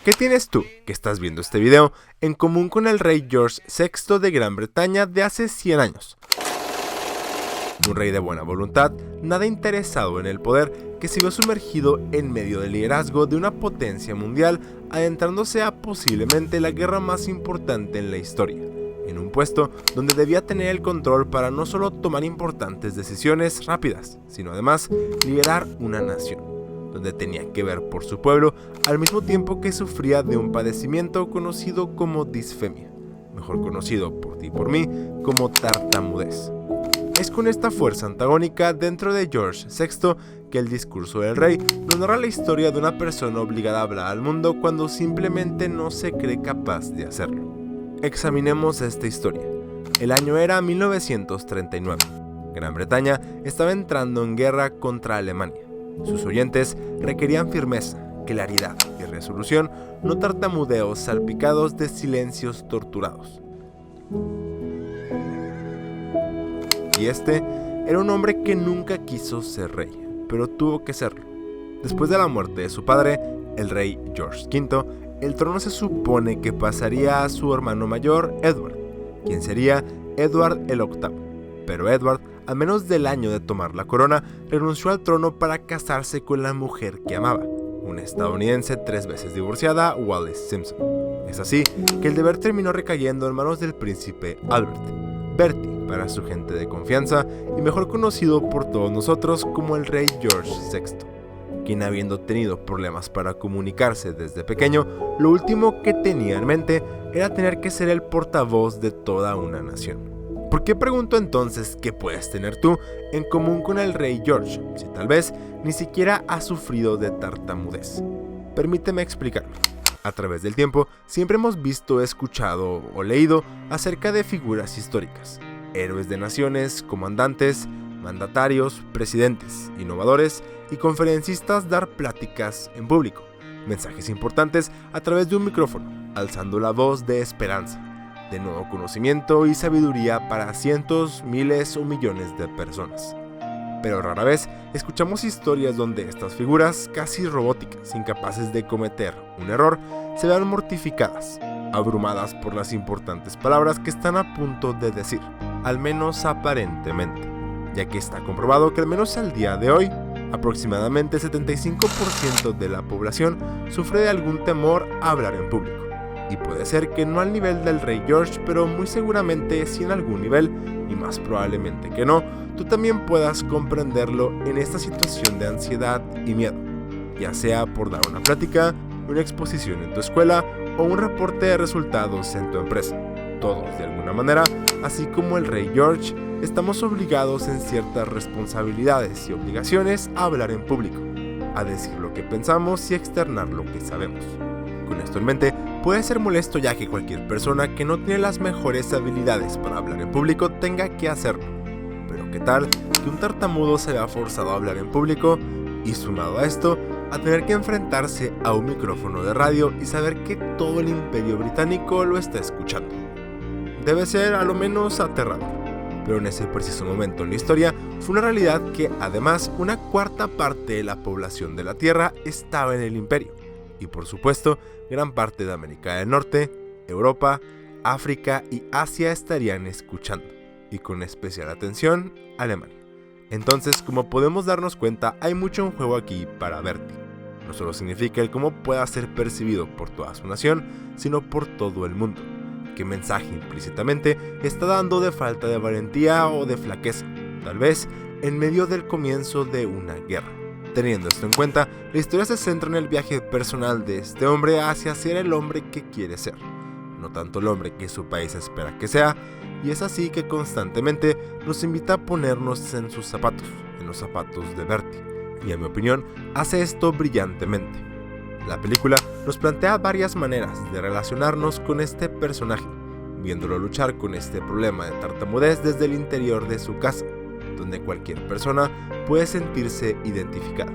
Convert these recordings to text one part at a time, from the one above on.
¿Qué tienes tú, que estás viendo este video, en común con el rey George VI de Gran Bretaña de hace 100 años? Un rey de buena voluntad, nada interesado en el poder, que se vio sumergido en medio del liderazgo de una potencia mundial, adentrándose a posiblemente la guerra más importante en la historia, en un puesto donde debía tener el control para no solo tomar importantes decisiones rápidas, sino además liderar una nación, donde tenía que ver por su pueblo al mismo tiempo que sufría de un padecimiento conocido como disfemia, mejor conocido por ti y por mí como tartamudez. Es con esta fuerza antagónica dentro de George VI que el discurso del rey nos narra la historia de una persona obligada a hablar al mundo cuando simplemente no se cree capaz de hacerlo. Examinemos esta historia. El año era 1939. Gran Bretaña estaba entrando en guerra contra Alemania. Sus oyentes requerían firmeza, claridad y resolución, no tartamudeos salpicados de silencios torturados. Y este era un hombre que nunca quiso ser rey, pero tuvo que serlo. Después de la muerte de su padre, el rey George V, el trono se supone que pasaría a su hermano mayor, Edward, quien sería Edward el VIII. Pero Edward, a menos del año de tomar la corona, renunció al trono para casarse con la mujer que amaba, una estadounidense 3 veces divorciada, Wallis Simpson. Es así que el deber terminó recayendo en manos del príncipe Albert, Bertie para su gente de confianza y mejor conocido por todos nosotros como el rey George VI, quien, habiendo tenido problemas para comunicarse desde pequeño, lo último que tenía en mente era tener que ser el portavoz de toda una nación. ¿Por qué pregunto entonces qué puedes tener tú en común con el rey George, si tal vez ni siquiera has sufrido de tartamudez? Permíteme explicarlo. A través del tiempo, siempre hemos visto, escuchado o leído acerca de figuras históricas, héroes de naciones, comandantes, mandatarios, presidentes, innovadores y conferencistas dar pláticas en público, mensajes importantes a través de un micrófono, alzando la voz de esperanza, de nuevo conocimiento y sabiduría para cientos, miles o millones de personas. Pero rara vez escuchamos historias donde estas figuras casi robóticas, incapaces de cometer un error, se vean mortificadas, abrumadas por las importantes palabras que están a punto de decir, al menos aparentemente, ya que está comprobado que al menos al día de hoy, aproximadamente el 75% de la población sufre de algún temor a hablar en público. Y puede ser que no al nivel del rey George, pero muy seguramente sí en algún nivel, y más probablemente que no, tú también puedas comprenderlo en esta situación de ansiedad y miedo, ya sea por dar una plática, una exposición en tu escuela o un reporte de resultados en tu empresa. Todos, de alguna manera, así como el rey George, estamos obligados en ciertas responsabilidades y obligaciones a hablar en público, a decir lo que pensamos y externar lo que sabemos. Con esto en mente, puede ser molesto ya que cualquier persona que no tiene las mejores habilidades para hablar en público tenga que hacerlo. Pero ¿qué tal que un tartamudo se vea forzado a hablar en público y, sumado a esto, a tener que enfrentarse a un micrófono de radio y saber que todo el imperio británico lo está escuchando? Debe ser a lo menos aterrador, pero en ese preciso momento en la historia fue una realidad que además una cuarta parte de la población de la Tierra estaba en el imperio. Y por supuesto, gran parte de América del Norte, Europa, África y Asia estarían escuchando, y con especial atención, Alemania. Entonces, como podemos darnos cuenta, hay mucho en juego aquí para Bertie. No solo significa el cómo pueda ser percibido por toda su nación, sino por todo el mundo. ¿Qué mensaje implícitamente está dando de falta de valentía o de flaqueza? Tal vez en medio del comienzo de una guerra. Teniendo esto en cuenta, la historia se centra en el viaje personal de este hombre hacia ser el hombre que quiere ser, no tanto el hombre que su país espera que sea, y es así que constantemente nos invita a ponernos en sus zapatos, en los zapatos de Bertie, y en mi opinión hace esto brillantemente. La película nos plantea varias maneras de relacionarnos con este personaje, viéndolo luchar con este problema de tartamudez desde el interior de su casa, donde cualquier persona puede sentirse identificada.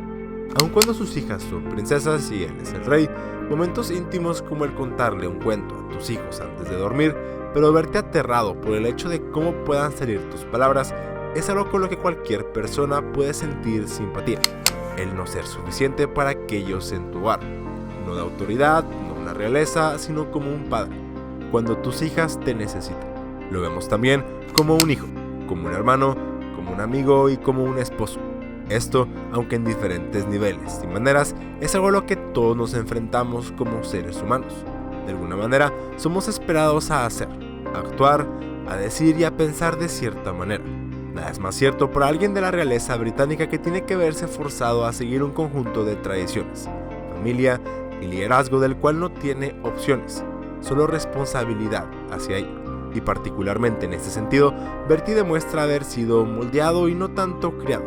Aun cuando sus hijas son princesas y él es el rey, momentos íntimos como el contarle un cuento a tus hijos antes de dormir, pero verte aterrado por el hecho de cómo puedan salir tus palabras, es algo con lo que cualquier persona puede sentir simpatía. El no ser suficiente para aquellos en tu hogar, no da autoridad, no realeza, sino como un padre, cuando tus hijas te necesitan. Lo vemos también como un hijo, como un hermano, como un amigo y como un esposo. Esto, aunque en diferentes niveles y maneras, es algo a lo que todos nos enfrentamos como seres humanos. De alguna manera, somos esperados a hacer, a actuar, a decir y a pensar de cierta manera. Nada es más cierto para alguien de la realeza británica que tiene que verse forzado a seguir un conjunto de tradiciones, familia y liderazgo del cual no tiene opciones, solo responsabilidad hacia ello. Y particularmente en este sentido, Bertie demuestra haber sido moldeado y no tanto criado,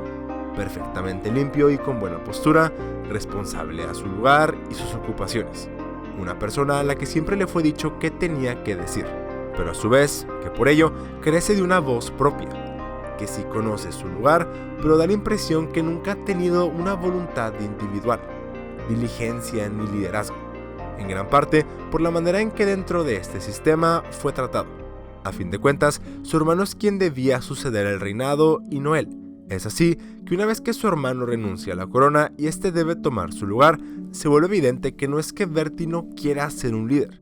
perfectamente limpio y con buena postura, responsable a su lugar y sus ocupaciones. Una persona a la que siempre le fue dicho qué tenía que decir, pero a su vez, que por ello carece de una voz propia, que sí conoce su lugar, pero da la impresión que nunca ha tenido una voluntad individual, diligencia ni liderazgo, en gran parte por la manera en que dentro de este sistema fue tratado. A fin de cuentas, su hermano es quien debía suceder el reinado y no él. Es así que una vez que su hermano renuncia a la corona y este debe tomar su lugar, se vuelve evidente que no es que Bertie no quiera ser un líder,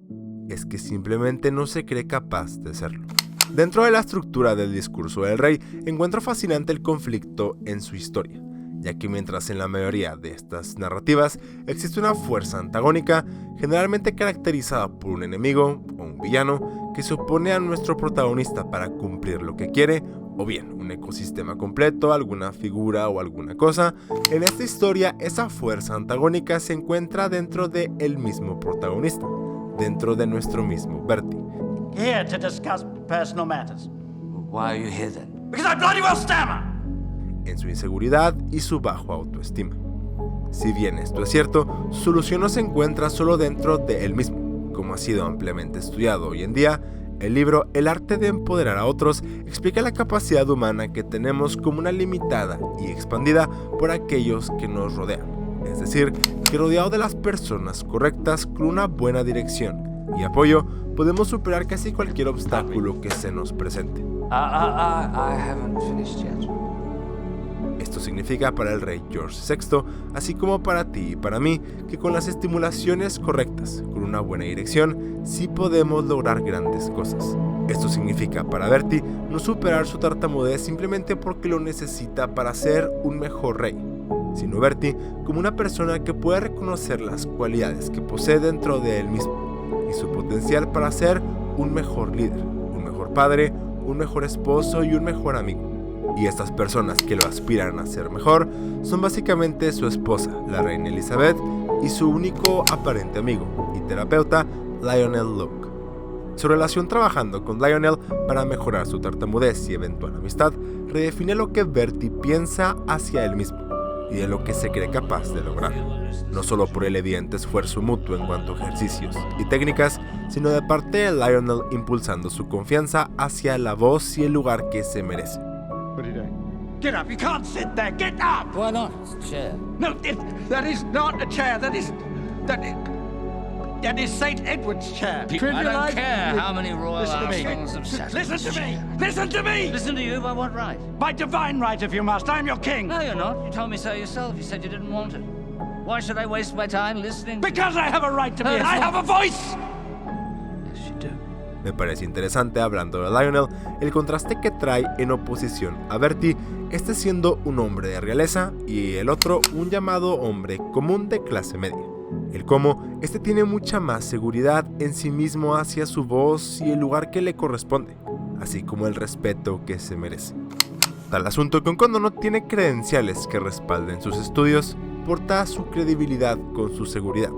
es que simplemente no se cree capaz de serlo. Dentro de la estructura del discurso del rey, encuentro fascinante el conflicto en su historia, ya que mientras en la mayoría de estas narrativas existe una fuerza antagónica, generalmente caracterizada por un enemigo o un villano, que se opone a nuestro protagonista para cumplir lo que quiere, o bien un ecosistema completo, alguna figura o alguna cosa, en esta historia esa fuerza antagónica se encuentra dentro de el mismo protagonista, dentro de nuestro mismo Bertie. Here to discuss personal matters. Why are you here then? Because I bloody well stammer! En su inseguridad y su bajo autoestima. Si bien esto es cierto, su solución no se encuentra solo dentro de él mismo. Como ha sido ampliamente estudiado hoy en día, el libro El arte de empoderar a otros explica la capacidad humana que tenemos como una limitada y expandida por aquellos que nos rodean. Es decir, que rodeado de las personas correctas con una buena dirección y apoyo, podemos superar casi cualquier obstáculo que se nos presente. I haven't finished yet. Esto significa para el rey George VI, así como para ti y para mí, que con las estimulaciones correctas, con una buena dirección, sí podemos lograr grandes cosas. Esto significa para Bertie no superar su tartamudez simplemente porque lo necesita para ser un mejor rey, sino Bertie como una persona que puede reconocer las cualidades que posee dentro de él mismo y su potencial para ser un mejor líder, un mejor padre, un mejor esposo y un mejor amigo. Y estas personas que lo aspiran a ser mejor son básicamente su esposa, la reina Elizabeth, y su único aparente amigo y terapeuta, Lionel Locke. Su relación trabajando con Lionel para mejorar su tartamudez y eventual amistad redefine lo que Bertie piensa hacia él mismo y de lo que se cree capaz de lograr, no solo por el evidente esfuerzo mutuo en cuanto a ejercicios y técnicas, sino de parte de Lionel impulsando su confianza hacia la voz y el lugar que se merece. What are you doing? Get up! You can't sit there! Get up! Why not? It's a chair. No, that is not a chair. That is St. Edward's chair. I don't care how many royal arsenals have sat. Listen to me! Listen to me! Listen to you by what right? By divine right, if you must. I'm your king. No, you're not. You told me so yourself. You said you didn't want it. Why should I waste my time listening? Because I have a right to be. No, I have a voice. Yes, you do. Me parece interesante, hablando de Lionel, el contraste que trae en oposición a Bertie, este siendo un hombre de realeza y el otro un llamado hombre común de clase media. El cómo este tiene mucha más seguridad en sí mismo hacia su voz y el lugar que le corresponde, así como el respeto que se merece. Tal asunto que cuando no tiene credenciales que respalden sus estudios, porta su credibilidad con su seguridad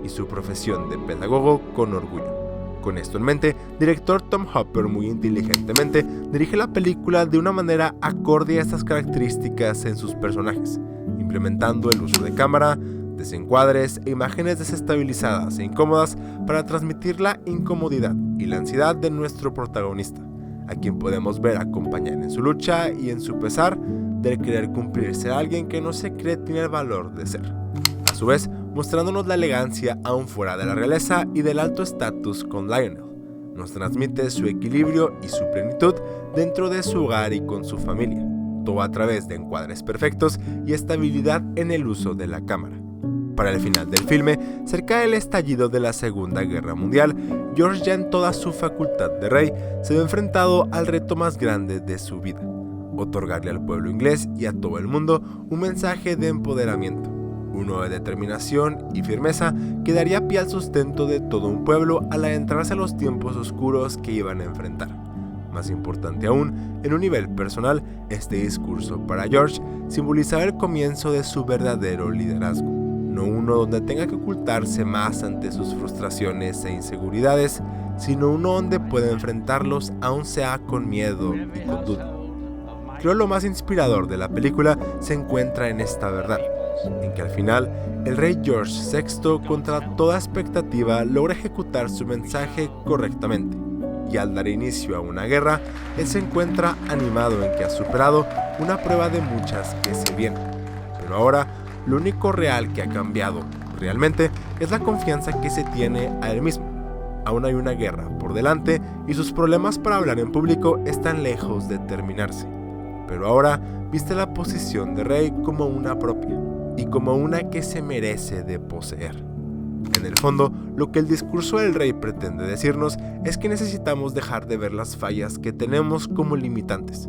y su profesión de pedagogo con orgullo. Con esto en mente, director Tom Hopper muy inteligentemente dirige la película de una manera acorde a estas características en sus personajes, implementando el uso de cámara, desencuadres e imágenes desestabilizadas e incómodas para transmitir la incomodidad y la ansiedad de nuestro protagonista, a quien podemos ver acompañar en su lucha y en su pesar del querer cumplir ser alguien que no se cree tiene el valor de ser. A su vez, mostrándonos la elegancia aún fuera de la realeza y del alto estatus con Lionel. Nos transmite su equilibrio y su plenitud dentro de su hogar y con su familia, todo a través de encuadres perfectos y estabilidad en el uso de la cámara. Para el final del filme, cerca del estallido de la Segunda Guerra Mundial, George, ya en toda su facultad de rey, se ve enfrentado al reto más grande de su vida: otorgarle al pueblo inglés y a todo el mundo un mensaje de empoderamiento, uno de determinación y firmeza que daría pie al sustento de todo un pueblo al adentrarse a los tiempos oscuros que iban a enfrentar. Más importante aún, en un nivel personal, este discurso para George simbolizaba el comienzo de su verdadero liderazgo, no uno donde tenga que ocultarse más ante sus frustraciones e inseguridades, sino uno donde pueda enfrentarlos aun sea con miedo y con duda. Creo lo más inspirador de la película se encuentra en esta verdad, en que al final el rey George VI, contra toda expectativa, logra ejecutar su mensaje correctamente, y al dar inicio a una guerra, él se encuentra animado en que ha superado una prueba de muchas que se vienen. Pero ahora, lo único real que ha cambiado realmente es la confianza que se tiene a él mismo. Aún hay una guerra por delante y sus problemas para hablar en público están lejos de terminarse. Pero ahora viste la posición de rey como una propia y como una que se merece de poseer. En el fondo, lo que el discurso del rey pretende decirnos es que necesitamos dejar de ver las fallas que tenemos como limitantes,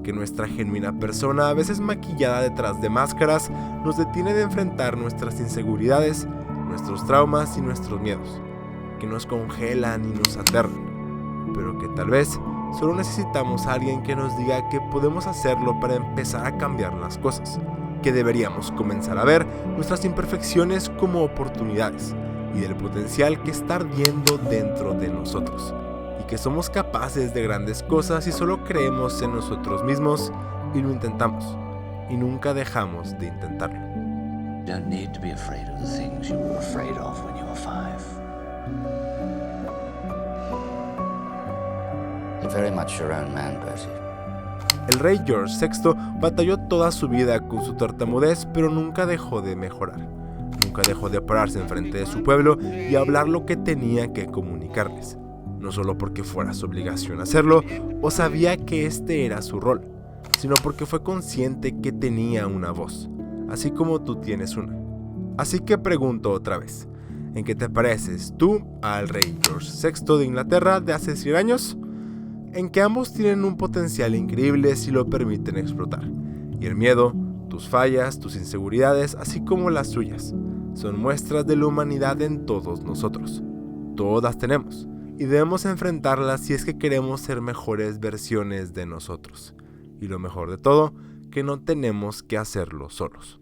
que nuestra genuina persona, a veces maquillada detrás de máscaras, nos detiene de enfrentar nuestras inseguridades, nuestros traumas y nuestros miedos, que nos congelan y nos aterran, pero que tal vez solo necesitamos a alguien que nos diga que podemos hacerlo para empezar a cambiar las cosas, que deberíamos comenzar a ver nuestras imperfecciones como oportunidades y del potencial que está ardiendo dentro de nosotros, y que somos capaces de grandes cosas si solo creemos en nosotros mismos y lo intentamos, y nunca dejamos de intentarlo. Don't need to be afraid of the things you were afraid of when you were 5. You're very much your own man, Percy. El rey George VI batalló toda su vida con su tartamudez, pero nunca dejó de mejorar. Nunca dejó de pararse enfrente de su pueblo y hablar lo que tenía que comunicarles. No solo porque fuera su obligación hacerlo o sabía que este era su rol, sino porque fue consciente que tenía una voz, así como tú tienes una. Así que pregunto otra vez, ¿en qué te pareces tú al rey George VI de Inglaterra de hace 100 años? En que ambos tienen un potencial increíble si lo permiten explotar, y el miedo, tus fallas, tus inseguridades, así como las suyas, son muestras de la humanidad en todos nosotros. Todas tenemos, y debemos enfrentarlas si es que queremos ser mejores versiones de nosotros. Y lo mejor de todo, que no tenemos que hacerlo solos.